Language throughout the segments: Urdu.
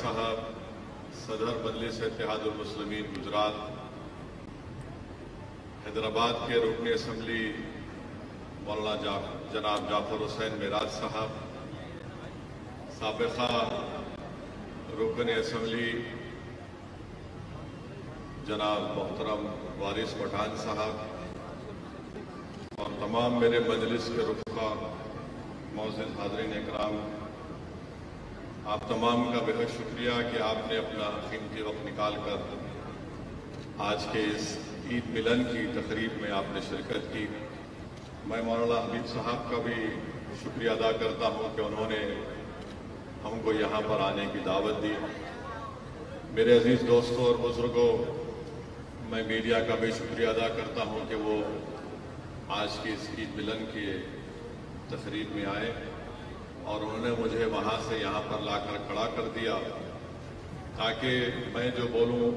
صاحب، صدر مجلس اتحاد المسلمین گجرات، حیدرآباد کے رکن اسمبلی مولانا جناب جعفر حسین معراج صاحب، سابقہ رکن اسمبلی جناب محترم وارث پٹھان صاحب اور تمام میرے مجلس کے رفقا، معزز حاضرین اکرام، آپ تمام کا بہت شکریہ کہ آپ نے اپنا قیمتی وقت نکال کر آج کے اس عید ملن کی تقریب میں آپ نے شرکت کی۔ میں مولانا حبیب صاحب کا بھی شکریہ ادا کرتا ہوں کہ انہوں نے ہم کو یہاں پر آنے کی دعوت دی۔ میرے عزیز دوستوں اور بزرگوں، میں میڈیا کا بھی شکریہ ادا کرتا ہوں کہ وہ آج کی اس عید ملن کی تقریب میں آئے اور انہوں نے مجھے وہاں سے یہاں پر لا کر کھڑا کر دیا تاکہ میں جو بولوں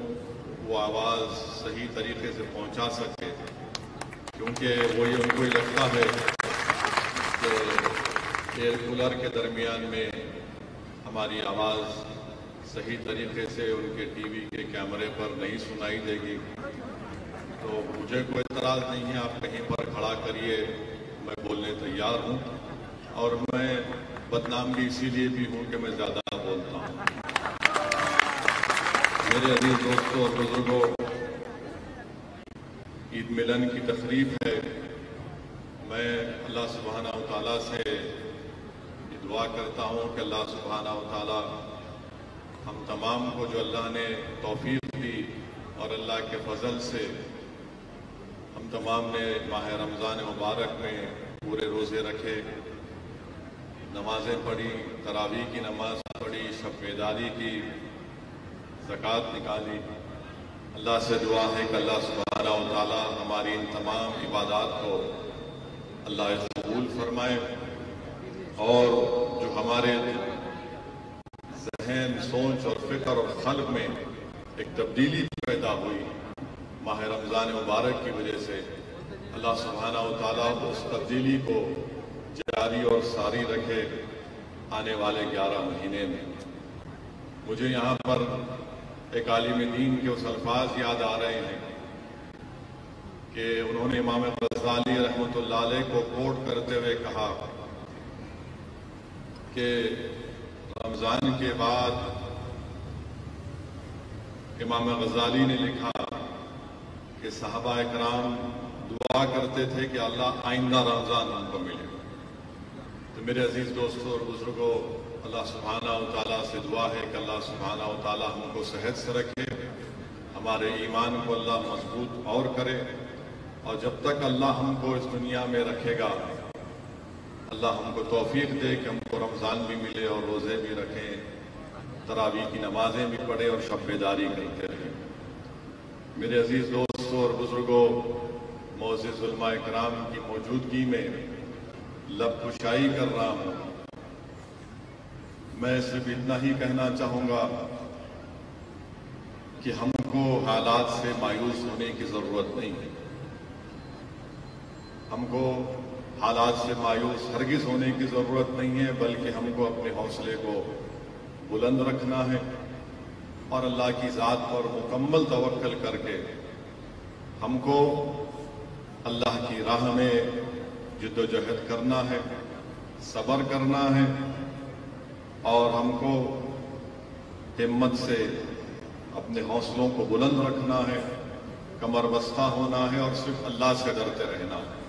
وہ آواز صحیح طریقے سے پہنچا سکے، کیونکہ وہ ان کو ہی لگتا ہے کہ ایئر کولر کے درمیان میں ہماری آواز صحیح طریقے سے ان کے ٹی وی کے کیمرے پر نہیں سنائی دے گی۔ تو مجھے کوئی اعتراض نہیں ہے، آپ کہیں پر کھڑا کریے، میں بولنے تیار ہوں، اور میں بدنام بھی اسی لیے بھی ہوں کہ میں زیادہ بولتا ہوں۔ میرے عزیز دوستوں اور بزرگوں، عید ملن کی تقریب ہے۔ میں اللہ سبحانہ و تعالیٰ سے دعا کرتا ہوں کہ اللہ سبحانہ و تعالیٰ ہم تمام کو جو اللہ نے توفیق دی اور اللہ کے فضل سے ہم تمام نے ماہ رمضان مبارک میں پورے روزے رکھے، نمازیں پڑھی، تراویح کی نماز پڑھی، شب بیداری کی، زکوٰۃ نکالی۔ اللہ سے دعا ہے کہ اللہ سبحانہ و تعالیٰ ہماری ان تمام عبادات کو اللہ قبول فرمائے، اور جو ہمارے ذہن، سوچ اور فکر اور قلب میں ایک تبدیلی پیدا ہوئی ماہ رمضان مبارک کی وجہ سے، اللہ سبحانہ و تعالیٰ اس تبدیلی کو جاری اور ساری رکھے آنے والے 11 مہینے میں۔ مجھے یہاں پر ایک عالم دین کے اس الفاظ یاد آ رہے ہیں کہ انہوں نے امام غزالی رحمۃ اللہ علیہ کو کوٹ کرتے ہوئے کہا کہ رمضان کے بعد امام غزالی نے لکھا کہ صحابہ اکرام دعا کرتے تھے کہ اللہ آئندہ رمضان ہم کو ملے۔ تو میرے عزیز دوستوں اور بزرگوں، اللہ سبحانہ و تعالیٰ سے دعا ہے کہ اللہ سبحانہ و تعالیٰ ہم کو صحت سے رکھے، ہمارے ایمان کو اللہ مضبوط اور کرے، اور جب تک اللہ ہم کو اس دنیا میں رکھے گا، اللہ ہم کو توفیق دے کہ ہم کو رمضان بھی ملے اور روزے بھی رکھیں، تراویح کی نمازیں بھی پڑھیں اور شب بیداری کرتے رہیں۔ میرے عزیز دوستوں اور بزرگوں، معزز علماء اکرام کی موجودگی میں لب کشائی کر رہا ہوں۔ میں صرف اتنا ہی کہنا چاہوں گا کہ ہم کو حالات سے مایوس ہونے کی ضرورت نہیں ہے، ہم کو حالات سے مایوس ہرگز ہونے کی ضرورت نہیں ہے، بلکہ ہم کو اپنے حوصلے کو بلند رکھنا ہے اور اللہ کی ذات پر مکمل توکل کر کے ہم کو اللہ کی راہ میں جد و جہد کرنا ہے، صبر کرنا ہے، اور ہم کو ہمت سے اپنے حوصلوں کو بلند رکھنا ہے، کمر بستہ ہونا ہے اور صرف اللہ سے ڈرتے رہنا ہے۔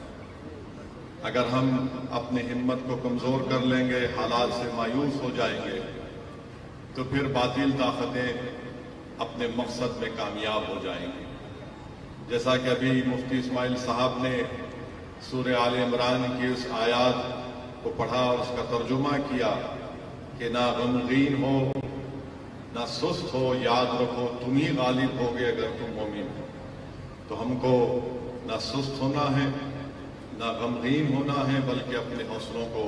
اگر ہم اپنی ہمت کو کمزور کر لیں گے، حالات سے مایوس ہو جائیں گے، تو پھر باطل طاقتیں اپنے مقصد میں کامیاب ہو جائیں گی۔ جیسا کہ ابھی مفتی اسماعیل صاحب نے سورہ آل عمران کی اس آیات کو پڑھا اور اس کا ترجمہ کیا کہ نہ غمگین ہو، نہ سست ہو، یاد رکھو تم ہی غالب ہوگے اگر تم مومن ہو۔ تو ہم کو نہ سست ہونا ہے، نہ غمگین ہونا ہے، بلکہ اپنے حوصلوں کو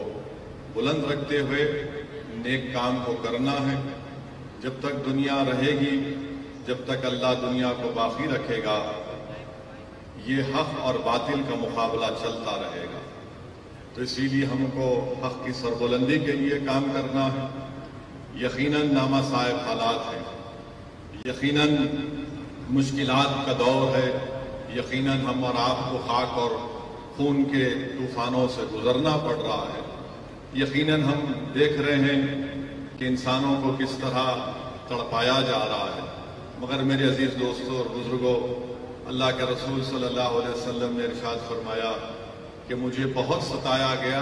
بلند رکھتے ہوئے نیک کام کو کرنا ہے۔ جب تک دنیا رہے گی، جب تک اللہ دنیا کو باقی رکھے گا، یہ حق اور باطل کا مقابلہ چلتا رہے گا۔ تو اسی لیے ہم کو حق کی سربلندی کے لیے کام کرنا ہے، یقیناً نامہ صاحب حالات ہیں، یقیناً مشکلات کا دور ہے، یقیناً ہم اور آپ کو خاک اور خون کے طوفانوں سے گزرنا پڑ رہا ہے، یقیناً ہم دیکھ رہے ہیں کہ انسانوں کو کس طرح تڑپایا جا رہا ہے، مگر میرے عزیز دوستوں اور بزرگوں، اللہ کے رسول صلی اللہ علیہ وسلم نے ارشاد فرمایا کہ مجھے بہت ستایا گیا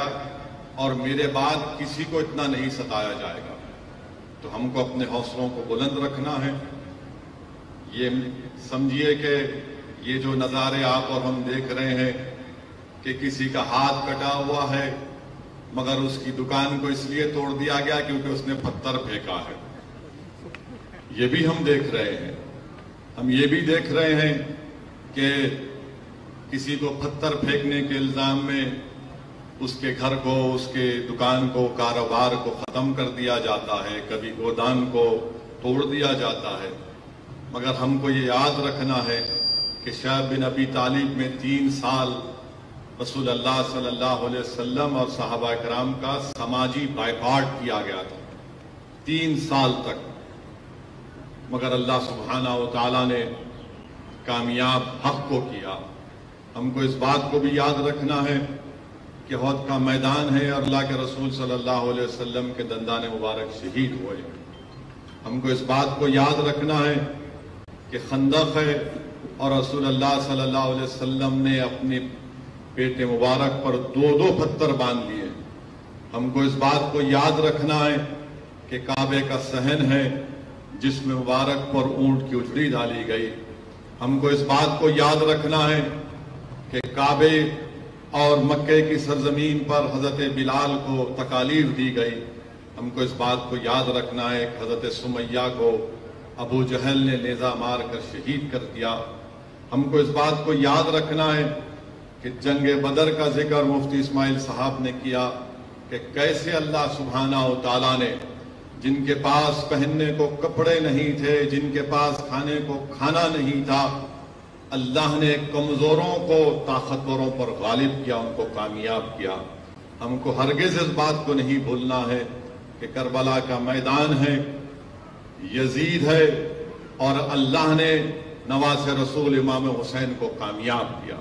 اور میرے بعد کسی کو اتنا نہیں ستایا جائے گا۔ تو ہم کو اپنے حوصلوں کو بلند رکھنا ہے۔ یہ سمجھیے کہ یہ جو نظارے آپ اور ہم دیکھ رہے ہیں کہ کسی کا ہاتھ کٹا ہوا ہے مگر اس کی دکان کو اس لیے توڑ دیا گیا کیونکہ اس نے پتھر پھینکا ہے، یہ بھی ہم دیکھ رہے ہیں۔ ہم یہ بھی دیکھ رہے ہیں کہ کسی کو پتھر پھینکنے کے الزام میں اس کے گھر کو، اس کے دکان کو، کاروبار کو ختم کر دیا جاتا ہے، کبھی گودام کو توڑ دیا جاتا ہے، مگر ہم کو یہ یاد رکھنا ہے کہ شعیب بن ابی طالب میں 3 سال رسول اللہ صلی اللہ علیہ وسلم اور صحابہ کرام کا سماجی بائیکاٹ کیا گیا تھا، 3 سال تک، مگر اللہ سبحانہ و تعالیٰ نے کامیاب حق کو کیا۔ ہم کو اس بات کو بھی یاد رکھنا ہے کہ احد کا میدان ہے اور اللہ کے رسول صلی اللہ علیہ وسلم کے دندان مبارک شہید ہوئے۔ ہم کو اس بات کو یاد رکھنا ہے کہ خندق ہے اور رسول اللہ صلی اللہ علیہ وسلم نے اپنے پیٹ مبارک پر 2 پتھر باندھ لیے۔ ہم کو اس بات کو یاد رکھنا ہے کہ کعبے کا صحن ہے جس میں مبارک پر اونٹ کی اجڑی ڈالی گئی۔ ہم کو اس بات کو یاد رکھنا ہے کہ کعبے اور مکے کی سرزمین پر حضرت بلال کو تکالیف دی گئی۔ ہم کو اس بات کو یاد رکھنا ہے کہ حضرت سمیہ کو ابو جہل نے نیزہ مار کر شہید کر دیا۔ ہم کو اس بات کو یاد رکھنا ہے کہ جنگ بدر کا ذکر مفتی اسماعیل صاحب نے کیا کہ کیسے اللہ سبحانہ و تعالیٰ نے جن کے پاس پہننے کو کپڑے نہیں تھے، جن کے پاس کھانے کو کھانا نہیں تھا، اللہ نے کمزوروں کو طاقتوروں پر غالب کیا، ان کو کامیاب کیا۔ ہم کو ہرگز اس بات کو نہیں بھولنا ہے کہ کربلا کا میدان ہے، یزید ہے اور اللہ نے نواز رسول امام حسین کو کامیاب کیا۔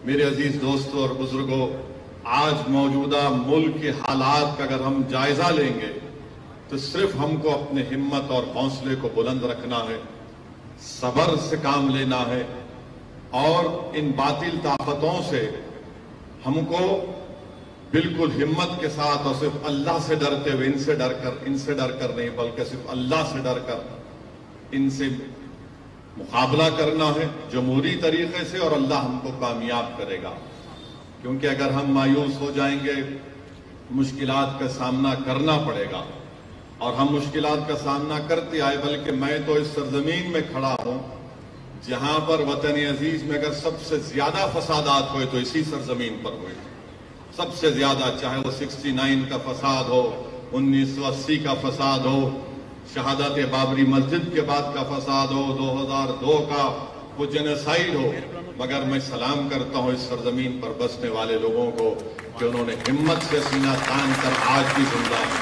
میرے عزیز دوستوں اور بزرگوں، آج موجودہ ملک کے حالات کا اگر ہم جائزہ لیں گے تو صرف ہم کو اپنے ہمت اور حوصلے کو بلند رکھنا ہے، صبر سے کام لینا ہے اور ان باطل طاقتوں سے ہم کو بالکل ہمت کے ساتھ اور صرف اللہ سے ڈرتے ہوئے، ان سے ڈر کر نہیں بلکہ صرف اللہ سے ڈر کر ان سے مقابلہ کرنا ہے جمہوری طریقے سے، اور اللہ ہم کو کامیاب کرے گا۔ کیونکہ اگر ہم مایوس ہو جائیں گے مشکلات کا سامنا کرنا پڑے گا، اور ہم مشکلات کا سامنا کرتے آئے، بلکہ میں تو اس سرزمین میں کھڑا ہوں جہاں پر وطن عزیز میں اگر سب سے زیادہ فسادات ہوئے تو اسی سرزمین پر ہوئے، سب سے زیادہ، چاہے وہ 69 کا فساد ہو، 1980 کا فساد ہو، شہادت بابری مسجد کے بعد کا فساد ہو، 2002 کا وہ جنوسائیڈ ہو، مگر میں سلام کرتا ہوں اس سرزمین پر بسنے والے لوگوں کو کہ انہوں نے ہمت سے سینہ تان کر آج بھی زندہ ہیں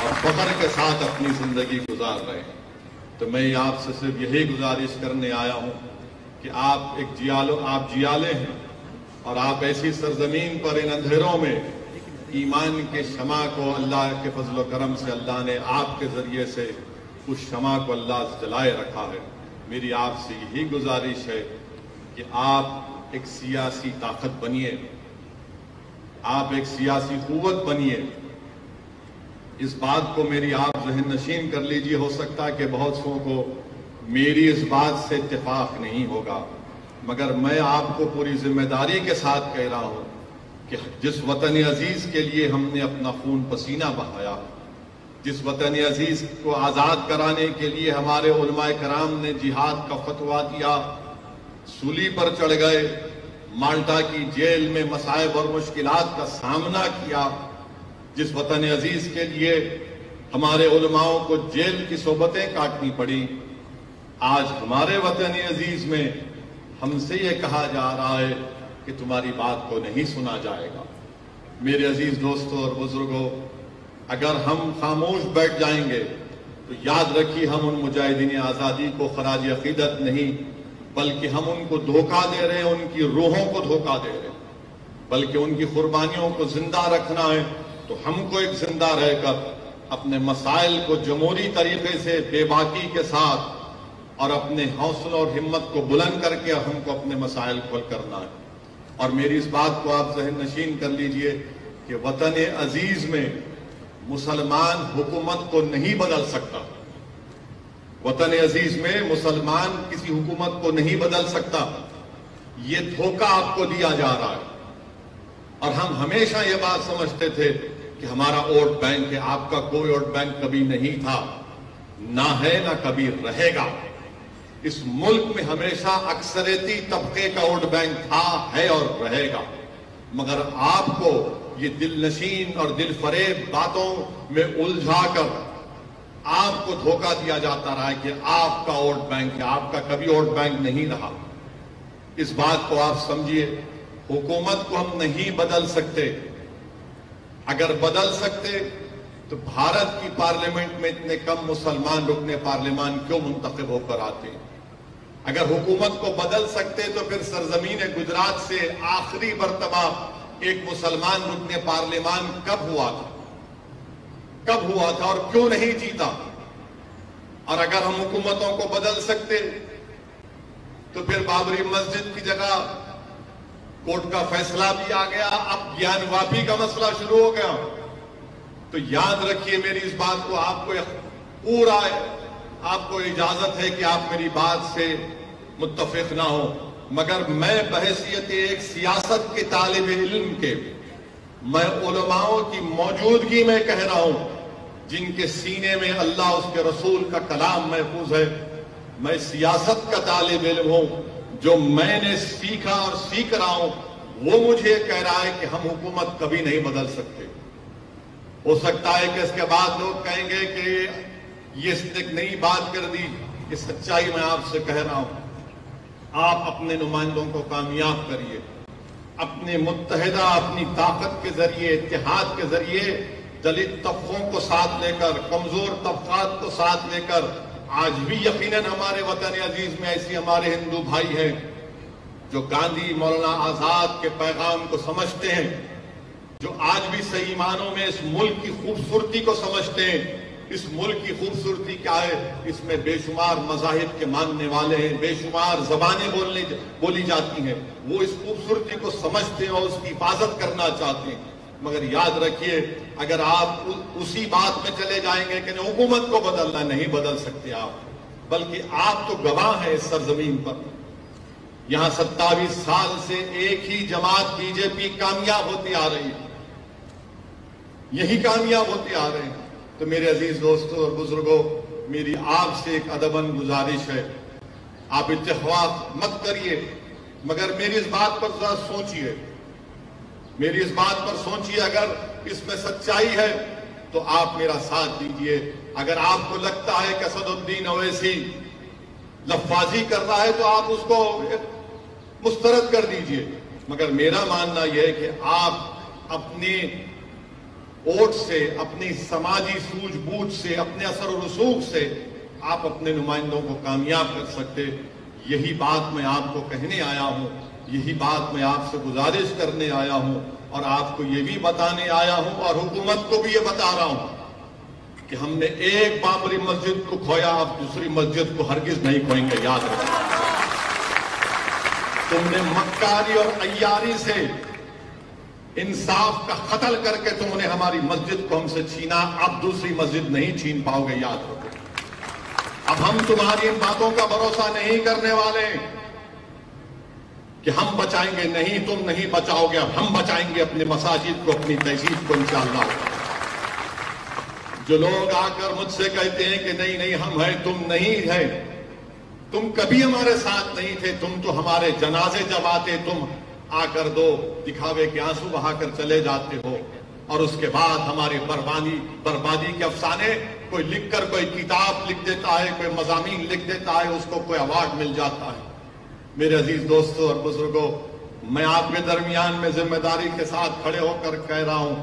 اور فخر کے ساتھ اپنی زندگی گزار رہے ہیں۔ تو میں آپ سے صرف یہی گزارش کرنے آیا ہوں کہ آپ جیالے ہیں اور آپ ایسی سرزمین پر ان اندھیروں میں ایمان کے شمع کو اللہ کے فضل و کرم سے اللہ نے آپ کے ذریعے سے اس شمع کو اللہ جلائے رکھا ہے۔ میری آپ سے یہی گزارش ہے کہ آپ ایک سیاسی طاقت بنیے، آپ ایک سیاسی قوت بنیے۔ اس بات کو میری آپ ذہن نشین کر لیجئے، ہو سکتا ہے کہ بہت سو کو میری اس بات سے اتفاق نہیں ہوگا، مگر میں آپ کو پوری ذمہ داری کے ساتھ کہہ رہا ہوں کہ جس وطن عزیز کے لیے ہم نے اپنا خون پسینہ بہایا، جس وطن عزیز کو آزاد کرانے کے لیے ہمارے علماء کرام نے جہاد کا فتویٰ دیا، سولی پر چڑھ گئے، مالٹا کی جیل میں مصائب اور مشکلات کا سامنا کیا، جس وطن عزیز کے لیے ہمارے علماؤں کو جیل کی صحبتیں کاٹنی پڑی، آج ہمارے وطن عزیز میں ہم سے یہ کہا جا رہا ہے کہ تمہاری بات کو نہیں سنا جائے گا۔ میرے عزیز دوستوں اور بزرگوں، اگر ہم خاموش بیٹھ جائیں گے تو یاد رکھیے ہم ان مجاہدین آزادی کو خراج عقیدت نہیں بلکہ ہم ان کو دھوکہ دے رہے ہیں، ان کی روحوں کو دھوکہ دے رہے ہیں، بلکہ ان کی قربانیوں کو زندہ رکھنا ہے تو ہم کو ایک زندہ رہ کر اپنے مسائل کو جمہوری طریقے سے بے باکی کے ساتھ اور اپنے حوصلہ اور ہمت کو بلند کر کے ہم کو اپنے مسائل کو حل کرنا ہے۔ اور میری اس بات کو آپ ذہن نشین کر لیجئے کہ وطن عزیز میں مسلمان حکومت کو نہیں بدل سکتا، وطن عزیز میں مسلمان کسی حکومت کو نہیں بدل سکتا، یہ دھوکہ آپ کو دیا جا رہا ہے۔ اور ہم ہمیشہ یہ بات سمجھتے تھے کہ ہمارا ووٹ بینک ہے، آپ کا کوئی ووٹ بینک کبھی نہیں تھا، نہ ہے نہ کبھی رہے گا۔ اس ملک میں ہمیشہ اکثریتی طبقے کا ووٹ بینک تھا، ہے اور رہے گا، مگر آپ کو یہ دل نشین اور دل فریب باتوں میں الجھا کر آپ کو دھوکہ دیا جاتا رہا ہے کہ آپ کا ووٹ بینک ہے، آپ کا کبھی ووٹ بینک نہیں رہا۔ اس بات کو آپ سمجھیے، حکومت کو ہم نہیں بدل سکتے، اگر بدل سکتے تو بھارت کی پارلیمنٹ میں اتنے کم مسلمان رکن پارلیمان کیوں منتخب ہو کر آتے ہیں؟ اگر حکومت کو بدل سکتے تو پھر سرزمین گجرات سے آخری مرتبہ ایک مسلمان رکن پارلیمان کب ہوا تھا اور کیوں نہیں جیتا؟ اور اگر ہم حکومتوں کو بدل سکتے تو پھر بابری مسجد کی جگہ کورٹ کا فیصلہ بھی آ گیا، اب گیان واپی کا مسئلہ شروع ہو گیا۔ تو یاد رکھیے میری اس بات کو، آپ کو پورا آپ کو اجازت ہے کہ آپ میری بات سے متفق نہ ہو، مگر میں بحیثیت ایک سیاست کے طالب علم کے، میں علماؤں کی موجودگی میں کہہ رہا ہوں جن کے سینے میں اللہ اس کے رسول کا کلام محفوظ ہے، میں سیاست کا طالب علم ہوں، جو میں نے سیکھا اور سیکھ رہا ہوں وہ مجھے کہہ رہا ہے کہ ہم حکومت کبھی نہیں بدل سکتے۔ ہو سکتا ہے کہ اس کے بعد لوگ کہیں گے کہ یہ اس نے ایک نئی بات کر دی، یہ سچائی میں آپ سے کہہ رہا ہوں، آپ اپنے نمائندوں کو کامیاب کریے، اپنے متحدہ اپنی طاقت کے ذریعے، اتحاد کے ذریعے دلت طبقوں کو ساتھ لے کر، کمزور طبقات کو ساتھ لے کر، آج بھی یقیناً ہمارے وطن عزیز میں ایسی ہمارے ہندو بھائی ہیں جو گاندھی مولانا آزاد کے پیغام کو سمجھتے ہیں، جو آج بھی صحیح معنوں میں اس ملک کی خوبصورتی کو سمجھتے ہیں۔ اس ملک کی خوبصورتی کیا ہے؟ اس میں بے شمار مذاہب کے ماننے والے ہیں، بے شمار زبانیں بولی جاتی ہیں، وہ اس خوبصورتی کو سمجھتے ہیں اور اس کی حفاظت کرنا چاہتے ہیں۔ مگر یاد رکھیے، اگر آپ اسی بات میں چلے جائیں گے کہ حکومت کو بدلنا، نہیں بدل سکتے آپ، بلکہ آپ تو گواہ ہیں اس سرزمین پر۔ یہاں 27 سال سے ایک ہی جماعت بی جے پی کامیاب ہوتی آ رہی ہے، یہی کامیاب ہوتے آ رہے ہیں۔ تو میرے عزیز دوستوں اور بزرگوں، میری آپ سے ایک ادباً گزارش ہے، آپ اتفاق مت کریے، مگر میری اس بات پر ذرا سوچئے، میری اس بات پر سوچئے، اگر اس میں سچائی ہے تو آپ میرا ساتھ دیجئے، اگر آپ کو لگتا ہے کہ اسد الدین اویسی لفاظی کر رہا ہے تو آپ اس کو مسترد کر دیجئے، مگر میرا ماننا یہ ہے کہ آپ اپنی ووٹ سے، اپنی سماجی سوجھ بوجھ سے، اپنے اثر و رسوخ سے آپ اپنے نمائندوں کو کامیاب کر سکتے۔ یہی بات میں آپ کو کہنے آیا ہوں، یہی بات میں آپ سے گزارش کرنے آیا ہوں، اور آپ کو یہ بھی بتانے آیا ہوں اور حکومت کو بھی یہ بتا رہا ہوں کہ ہم نے ایک بابری مسجد کو کھویا، آپ دوسری مسجد کو ہرگز نہیں کھوئیں گے، یاد رکھیں۔ تم نے مکاری اور عیاری سے انصاف کا قتل کر کے تم نے ہماری مسجد کو ہم سے چھینا، اب دوسری مسجد نہیں چھین پاؤ گے، یاد رکھو۔ اب ہم تمہاری ان باتوں کا بھروسہ نہیں کرنے والے کہ ہم بچائیں گے، نہیں تم نہیں بچاؤ گے، اب ہم بچائیں گے اپنے مساجد کو، اپنی تہذیب کو انشاءاللہ۔ جو لوگ آ کر مجھ سے کہتے ہیں کہ نہیں نہیں ہم ہیں، تم نہیں ہے، تم کبھی ہمارے ساتھ نہیں تھے، تم تو ہمارے جنازے جب آتے تم آ کر دو دکھاوے کے آنسو بہا کر چلے جاتے ہو، اور اس کے بعد ہماری بربادی کے افسانے کوئی لکھ کر کوئی کتاب لکھ دیتا ہے، کوئی مضامین لکھ دیتا ہے، اس کو کوئی ایوارڈ مل جاتا ہے۔ میرے عزیز دوستوں اور بزرگوں، میں آپ کے درمیان میں ذمہ داری کے ساتھ کھڑے ہو کر کہہ رہا ہوں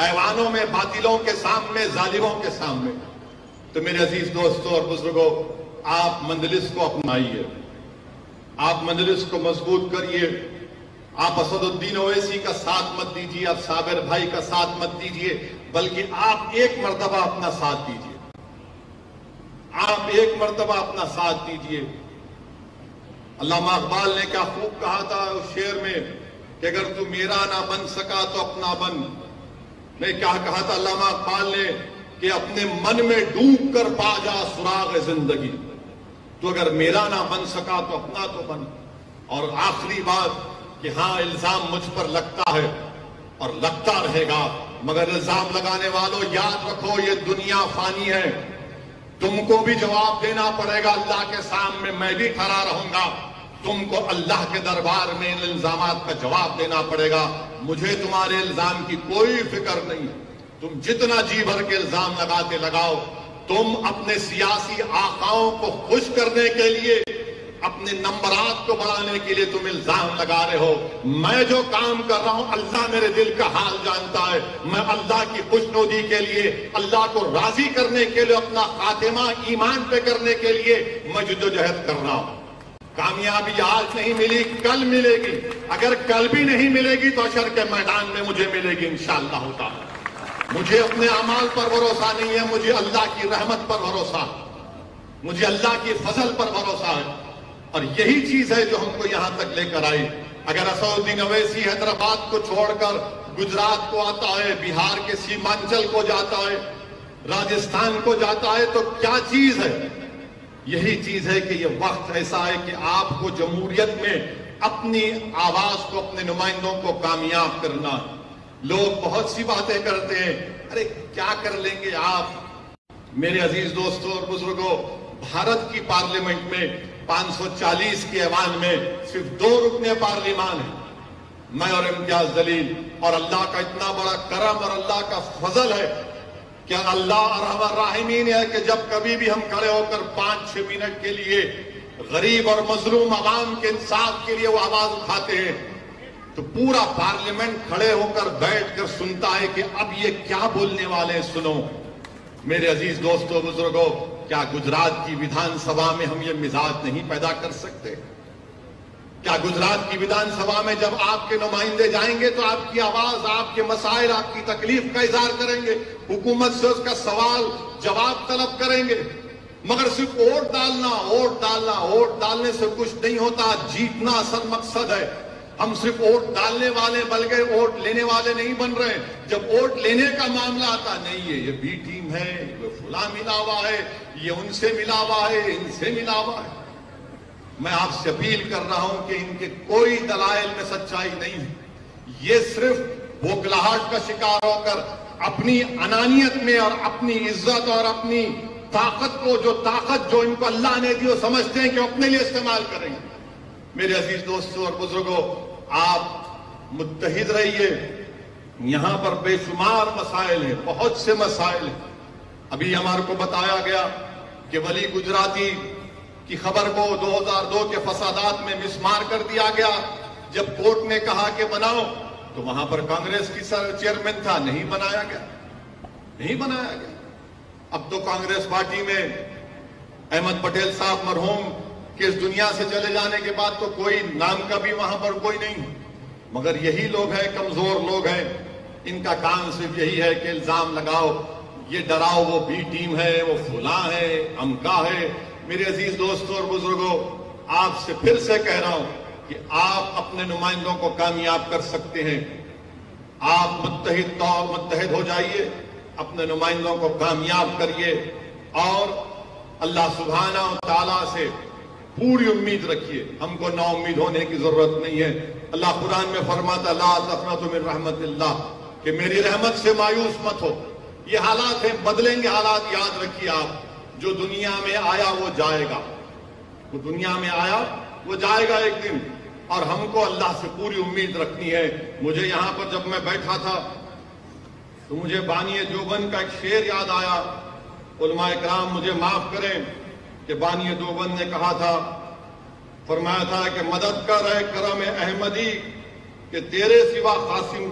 ایوانوں میں باطلوں کے سامنے، ظالموں کے سامنے۔ تو میرے عزیز دوستوں اور بزرگوں، آپ مجلس کو اپنائیے، آپ مجلس کو مضبوط کریے۔ آپ اسد الدین اویسی کا ساتھ مت دیجیے، آپ صابر بھائی کا ساتھ مت دیجیے، بلکہ آپ ایک مرتبہ اپنا ساتھ دیجیے، آپ ایک مرتبہ اپنا ساتھ دیجیے۔ علامہ اقبال نے کیا خوب کہا تھا اس شعر میں کہ اگر تو میرا نہ بن سکا تو اپنا بن۔ میں کیا کہا تھا علامہ اقبال نے کہ اپنے من میں ڈوب کر پا جا سراغ زندگی، تو اگر میرا نہ بن سکا تو اپنا تو بن۔ اور آخری بات کہ ہاں الزام مجھ پر لگتا ہے اور لگتا رہے گا، مگر الزام لگانے والوں یاد رکھو یہ دنیا فانی ہے، تم کو بھی جواب دینا پڑے گا اللہ کے سامنے، میں بھی کھڑا رہوں گا، تم کو اللہ کے دربار میں ان الزامات کا جواب دینا پڑے گا۔ مجھے تمہارے الزام کی کوئی فکر نہیں، تم جتنا جی بھر کے الزام لگاتے لگاؤ، تم اپنے سیاسی آقاؤں کو خوش کرنے کے لیے، اپنے نمبرات کو بڑھانے کے لیے تم الزام لگا رہے ہو۔ میں جو کام کر رہا ہوں اللہ میرے دل کا حال جانتا ہے، میں اللہ کی خوشنودی کے لیے، اللہ کو راضی کرنے کے لیے، اپنا خاتمہ ایمان پہ کرنے کے لیے میں جدوجہد کر رہا ہوں۔ کامیابی آج نہیں ملی، کل ملے گی، اگر کل بھی نہیں ملے گی تو حشر کے میدان میں مجھے ملے گی انشاءاللہ تعالی۔ مجھے اپنے اعمال پر بھروسہ نہیں ہے، مجھے اللہ کی رحمت پر بھروسہ، مجھے اللہ کی فضل پر بھروسہ ہے، اور یہی چیز ہے جو ہم کو یہاں تک لے کر آئی۔ اگر اسد الدین اویسی حیدرآباد کو چھوڑ کر گجرات کو آتا ہے، بہار کے سیمانچل کو جاتا ہے، راجستھان کو جاتا ہے، تو کیا چیز ہے؟ یہی چیز ہے کہ یہ وقت ایسا ہے کہ آپ کو جمہوریت میں اپنی آواز کو، اپنے نمائندوں کو کامیاب کرنا۔ لوگ بہت سی باتیں کرتے ہیں، ارے کیا کر لیں گے آپ؟ میرے عزیز دوستوں اور بزرگوں، بھارت کی پارلیمنٹ میں 540 کے ایوان میں صرف 2 رکن پارلیمان ہیں، میں اور امتیاز جلیل، اور اللہ کا اتنا بڑا کرم اور اللہ کا فضل ہے کہ اللہ ارحم الراحمین ہے کہ جب کبھی بھی ہم کھڑے ہو کر 5-6 منٹ کے لیے غریب اور مظلوم عوام کے انصاف کے لیے وہ آواز اٹھاتے ہیں تو پورا پارلیمنٹ کھڑے ہو کر بیٹھ کر سنتا ہے کہ اب یہ کیا بولنے والے ہیں، سنو۔ میرے عزیز دوستوں بزرگوں، کیا گجرات کی ویدھان سبھا میں ہم یہ مزاج نہیں پیدا کر سکتے؟ کیا گجرات کی ویدھان سبھا میں جب آپ کے نمائندے جائیں گے تو آپ کی آواز، آپ کے مسائل، آپ کی تکلیف کا اظہار کریں گے، حکومت سے اس کا سوال جواب طلب کریں گے؟ مگر صرف ووٹ ڈالنا، ووٹ ڈالنا، ووٹ ڈالنے سے کچھ نہیں ہوتا، جیتنا اصل مقصد ہے۔ ہم صرف ووٹ ڈالنے والے بلکہ ووٹ لینے والے نہیں بن رہے۔ جب ووٹ لینے کا معاملہ آتا، نہیں یہ بی ٹیم ہے، یہ فلاں ملا ہوا ہے، یہ ان سے ملا ہوا ہے، ان سے ملا ہوا ہے۔ میں آپ سے اپیل کر رہا ہوں کہ ان کے کوئی دلائل میں سچائی نہیں ہے، یہ صرف بھوکلاہٹ کا شکار ہو کر اپنی انانیت میں اور اپنی عزت اور اپنی طاقت کو، جو طاقت جو ان کو اللہ نے دی، وہ سمجھتے ہیں کہ اپنے لیے استعمال کریں گے۔ میرے عزیز دوستوں اور بزرگوں، آپ متحد رہیے۔ یہاں پر بے شمار مسائل ہیں، بہت سے مسائل ہیں۔ ابھی ہمارے کو بتایا گیا کہ ولی گجراتی کی خبر کو 2002 کے فسادات میں مسمار کر دیا گیا۔ جب کورٹ نے کہا کہ بناؤ تو وہاں پر کانگریس کی چیئرمین تھا، نہیں بنایا گیا، نہیں بنایا گیا۔ اب تو کانگریس پارٹی میں احمد پٹیل صاحب مرحوم کہ اس دنیا سے چلے جانے کے بعد تو کوئی نام کا بھی وہاں پر کوئی نہیں، مگر یہی لوگ ہیں، کمزور لوگ ہیں، ان کا کام صرف یہی ہے کہ الزام لگاؤ، یہ ڈراؤ، وہ بی ٹیم ہے، وہ فلاں ہے، امکا ہے۔ میرے عزیز دوستوں اور بزرگوں، آپ سے پھر سے کہہ رہا ہوں کہ آپ اپنے نمائندوں کو کامیاب کر سکتے ہیں۔ آپ متحد ہو جائیے، اپنے نمائندوں کو کامیاب کریے، اور اللہ سبحانہ و تعالیٰ سے پوری امید رکھیے۔ ہم کو نا امید ہونے کی ضرورت نہیں ہے۔ اللہ قرآن میں فرماتا لا تقنطوا من رحمت اللہ، کہ میری رحمت سے مایوس مت ہو۔ یہ حالات ہیں، بدلیں گے حالات، یاد رکھیے آپ، جو دنیا میں آیا وہ جائے گا، وہ دنیا میں آیا وہ جائے گا ایک دن، اور ہم کو اللہ سے پوری امید رکھنی ہے۔ مجھے یہاں پر جب میں بیٹھا تھا تو مجھے بانی دیوبند کا ایک شعر یاد آیا۔ علماء اکرام مجھے معاف کریں کہ بانی دیوبند نے کہا تھا، فرمایا تھا کہ مدد کر اے کرم احمدی، کہ تیرے سوا قاسم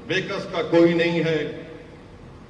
بیکس کا کوئی نہیں ہے،